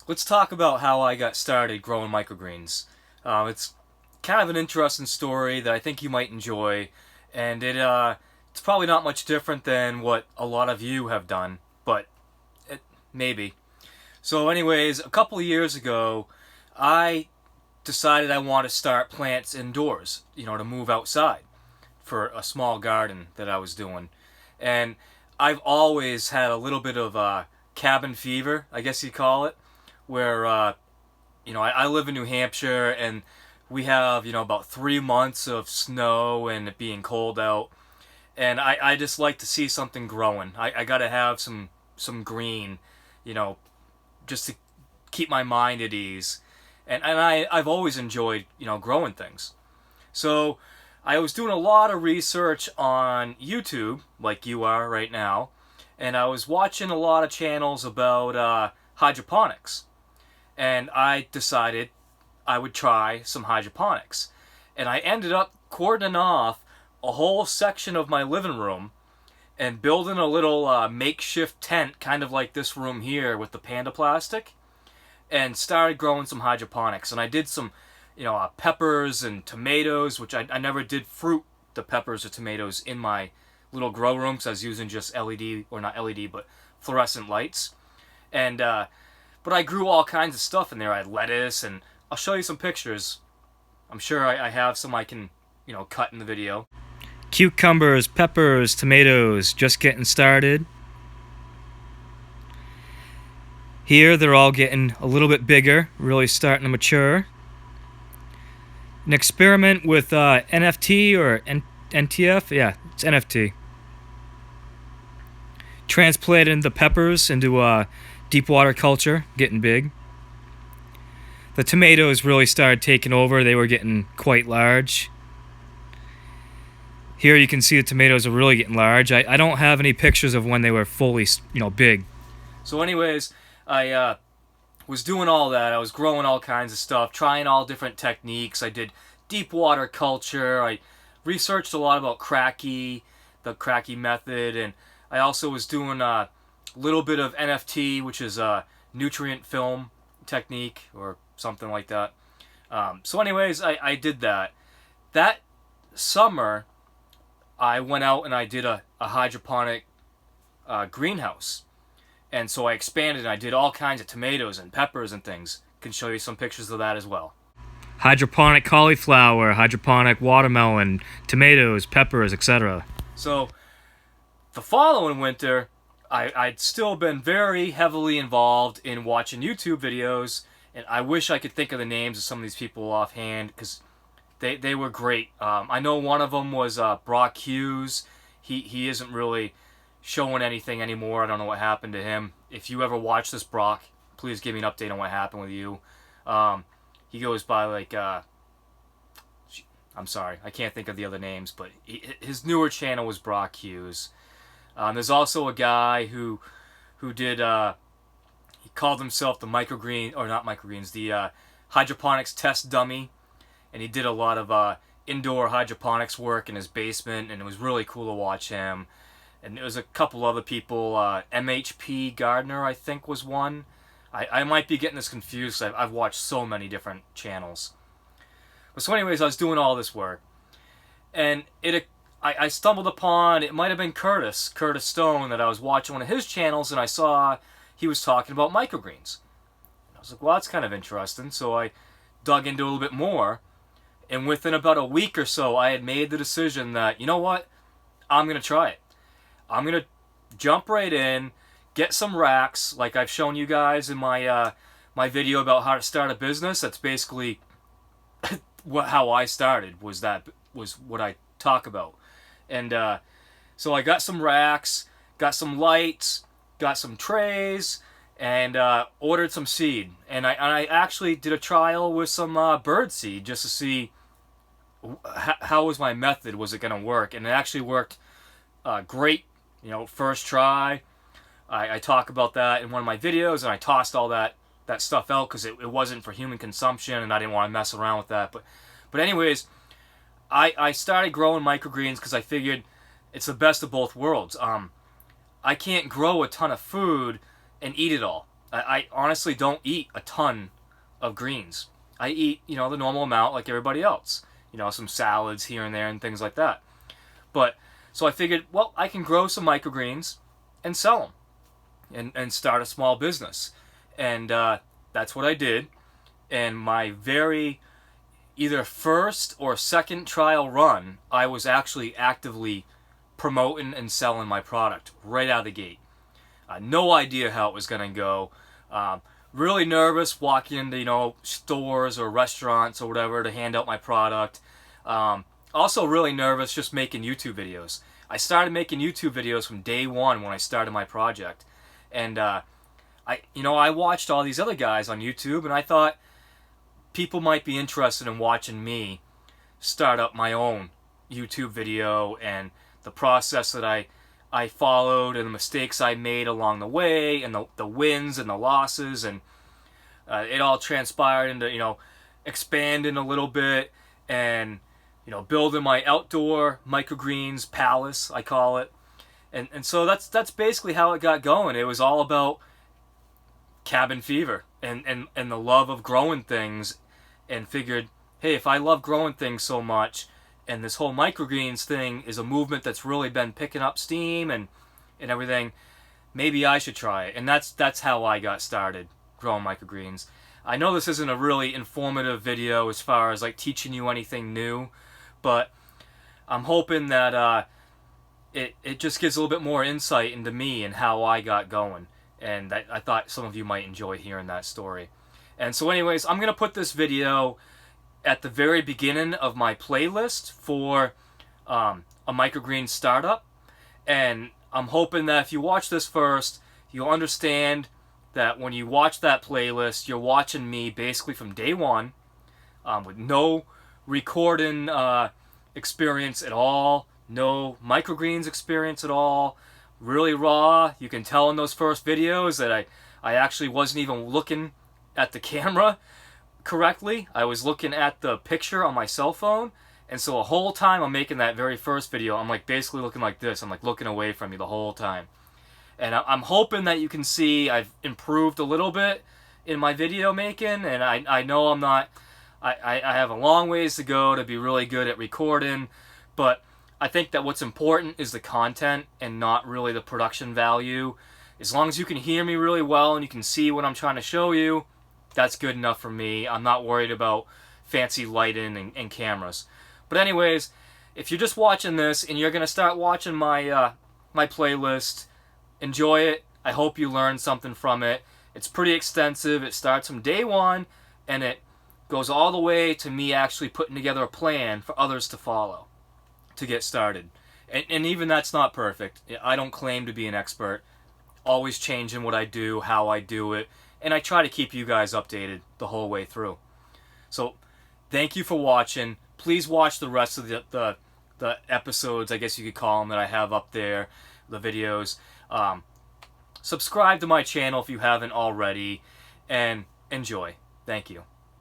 let's talk about how I got started growing microgreens. It's kind of an interesting story that I think you might enjoy, and it's probably not much different than what a lot of you have done, but maybe. So, anyways, a couple of years ago, I decided I want to start plants indoors, to move outside for a small garden that I was doing. And I've always had a little bit of cabin fever, I guess you'd call it, where I live in New Hampshire, and we have about 3 months of snow and it being cold out, and I just like to see something growing. I gotta have some green, you know, just to keep my mind at ease, and I've always enjoyed growing things. So I was doing a lot of research on YouTube, like you are right now, and I was watching a lot of channels about hydroponics, and I decided I would try some hydroponics. And I ended up cordoning off a whole section of my living room and building a little makeshift tent, kind of like this room here with the panda plastic, and started growing some hydroponics. And I did some, peppers and tomatoes, which I never did fruit the peppers or tomatoes in my little grow room because I was using just LED, or not LED, but fluorescent lights. And but I grew all kinds of stuff in there. I had lettuce, and I'll show you some pictures. I'm sure I have some I can, cut in the video. Cucumbers, peppers, tomatoes, just getting started. Here they're all getting a little bit bigger, really starting to mature. An experiment with NFT or NTF, yeah, it's NFT. Transplanted the peppers into deep water culture, getting big. The tomatoes really started taking over. They were getting quite large. Here you can see the tomatoes are really getting large. I don't have any pictures of when they were fully, big. So anyways, I was doing all that. I was growing all kinds of stuff, trying all different techniques. I did deep water culture. I researched a lot about the cracky method, and I also was doing a little bit of NFT, which is a nutrient film technique or something like that. So anyways, I did that. That summer, I went out and I did a hydroponic greenhouse. And so I expanded and I did all kinds of tomatoes and peppers and things. Can show you some pictures of that as well. Hydroponic cauliflower, hydroponic watermelon, tomatoes, peppers, etc. So the following winter, I'd still been very heavily involved in watching YouTube videos, and I wish I could think of the names of some of these people offhand because they were great. I know one of them was Brock Hughes. He isn't really showing anything anymore. I don't know what happened to him. If you ever watch this, Brock, please give me an update on what happened with you. He goes by like I'm sorry, I can't think of the other names, but his newer channel was Brock Hughes. There's also a guy who did he called himself the the hydroponics test dummy, and he did a lot of indoor hydroponics work in his basement, and it was really cool to watch him. And there was a couple other people. MHP Gardner, I think, was one. I might be getting this confused. I've watched so many different channels. But so anyways, I was doing all this work, and I stumbled upon, it might have been Curtis Stone, that I was watching one of his channels, and I saw he was talking about microgreens. I was like, well, that's kind of interesting. So I dug into it a little bit more, and within about a week or so, I had made the decision that, you know what, I'm going to try it. I'm going to jump right in, get some racks, like I've shown you guys in my my video about how to start a business. That's basically how I started, was what I talk about. And so I got some racks, got some lights, got some trays, and ordered some seed. And I actually did a trial with some bird seed just to see how was my method, was it going to work. And it actually worked great, first try. I talk about that in one of my videos, and I tossed all that stuff out because it wasn't for human consumption, and I didn't want to mess around with that. But anyways, I started growing microgreens because I figured it's the best of both worlds. I can't grow a ton of food and eat it all. I honestly don't eat a ton of greens. I eat, the normal amount like everybody else. Some salads here and there and things like that. But so I figured, well, I can grow some microgreens and sell them and start a small business. And that's what I did. And my very either first or second trial run, I was actually actively promoting and selling my product right out of the gate. No idea how it was going to go. Really nervous walking into stores or restaurants or whatever to hand out my product. Also really nervous just making YouTube videos. I started making YouTube videos from day one when I started my project, and I watched all these other guys on YouTube, and I thought people might be interested in watching me start up my own YouTube video and the process that I followed and the mistakes I made along the way and the wins and the losses, and it all transpired into expanding a little bit and building my outdoor microgreens palace, I call it. And so that's basically how it got going. It was all about cabin fever and the love of growing things, and figured, hey, if I love growing things so much, and this whole microgreens thing is a movement that's really been picking up steam and everything, maybe I should try it. And that's how I got started growing microgreens. I know this isn't a really informative video as far as like teaching you anything new, but I'm hoping that it just gives a little bit more insight into me and how I got going. And I thought some of you might enjoy hearing that story. And so anyways, I'm going to put this video at the very beginning of my playlist for a microgreen startup. And I'm hoping that if you watch this first, you'll understand that when you watch that playlist, you're watching me basically from day one, with no recording experience at all, no microgreens experience at all, really raw. You can tell in those first videos that I actually wasn't even looking at the camera correctly. I was looking at the picture on my cell phone, and so the whole time I'm making that very first video, I'm like basically looking like this. I'm like looking away from you the whole time. And I'm hoping that you can see I've improved a little bit in my video making, and I know I'm not, I have a long ways to go to be really good at recording, but I think that what's important is the content and not really the production value. As long as you can hear me really well and you can see what I'm trying to show you, that's good enough for me. I'm not worried about fancy lighting and cameras. But anyways, if you're just watching this and you're going to start watching my my playlist, enjoy it. I hope you learned something from it. It's pretty extensive. It starts from day one, and it goes all the way to me actually putting together a plan for others to follow to get started. And even that's not perfect. I don't claim to be an expert. Always changing what I do, how I do it, and I try to keep you guys updated the whole way through. So thank you for watching. Please watch the rest of the episodes, I guess you could call them, that I have up there, the videos. Subscribe to my channel if you haven't already, and enjoy. Thank you.